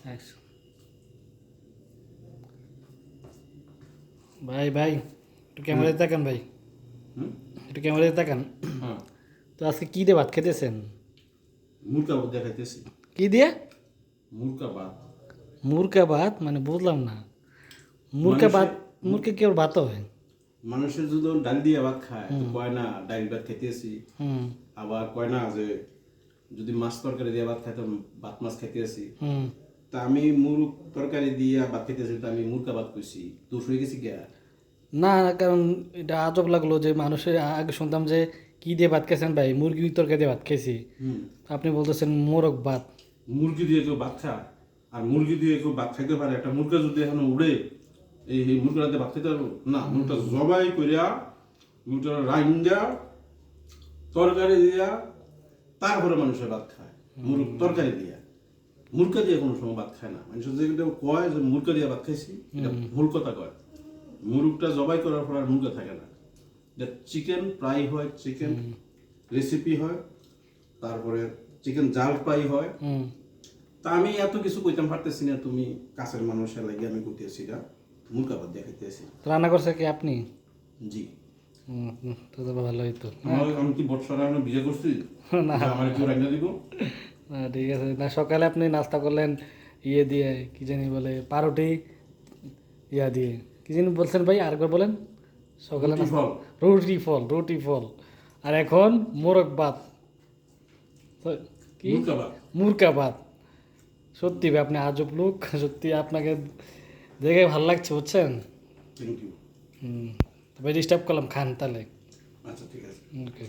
Action. ভাই ভাই একটু ক্যামেরায় তাকান ভাই, হুম? একটু ক্যামেরায় তাকান। হ্যাঁ, তো আজকে কি দিয়ে ভাত খেতেছেন? মুরগা ভাত দেখাইতেছি। কি দিয়ে? মুরগা ভাত মুরগা ভাত মানে বুঝলাম না। মুরগা মানুষে ভাত, মুরগা কি ওর ভাত হয়? মানুষের যদি ডাল দিয়ে ভাত খায় তো কয় না ডাল ভাত খাইতেছি, হুম আবার কয় না যে যদি মাছ তরকারি দিয়ে ভাত খাইতাম ভাত মাছ খাইতেছি। হুম। তা আমি মুরগ তরকারি দিয়ে ভাত খাইতেছি, তো আমি মুরগা ভাত কইছি, দোষ হয়ে গেছি গিয়া। না না, কারণ এটা আজব লাগলো যে মানুষের আগে শুনতাম যে কি দিয়ে ভাত খেয়েছেন ভাই, মুরগির তরকারি দিয়ে ভাত খেয়েছি। হুম, আপনি বলতেছেন মোরগ ভাত। মুরগি দিয়ে কেউ ভাত খায়, আর মুরগি দিয়ে কেউ ভাত খাইতে পারে? একটা মুরগা যদি এখন উড়ে এই মুরগাটাতে ভাত খাইতে পারবো না? মুরগটা জবাই করিয়া মুরগটা রাইন্দা তরকারি দিয়া তারপরে মানুষের ভাত খায়। মুরগ তরকারি দিয়া, মুরগা দিয়ে কোনো সময় ভাত খায় না। মানুষের যে কয় যে মুরগা দিয়ে ভাত খাইছি, এটা ভুল কথা কয়। মুরগটা জবাই করার পর আর মুরগা থাকে না, এটা চিকেন ফ্রাই হয়, চিকেন রেসিপি হয়, তারপরে চিকেন জাল ফ্রাই হয়। হুম। তা আমি এত কিছু কইতাম পারতেছি না, তুমি কাছের মানুষের লাগে আমি কইতেছি এটা মুরগা ভাত দিয়ে খাইতেছি। তো রান্না করছে কি আপনি? জি। তো তো ভালোই তো। আমি কি বৎসরা বিয়ে করছি? না যে আমার কেউ রান্না দিব? না, ঠিক আছে। না, সকালে আপনি নাস্তা করলেন ইয়ে দিয়ে, কি জানি বলে, পাউরুটি ইয়া দিয়ে, কি জানি বলছেন ভাই, আরেকবার বলেন। সকালে রুটি নাস্তা ফল। রুটি ফল, রুটি ফল। আর এখন মোরগ ভাত। তো কি? মুরগা ভাত। মুরগা ভাত। সত্যি ভাই আপনি আজব লোক, সত্যি আপনাকে দেখে ভালো লাগছে, বুঝছেন? Thank you. হুম। তবে ডিস্টার্ব করলাম, খান তাহলে। আচ্ছা, ঠিক আছে। ওকে।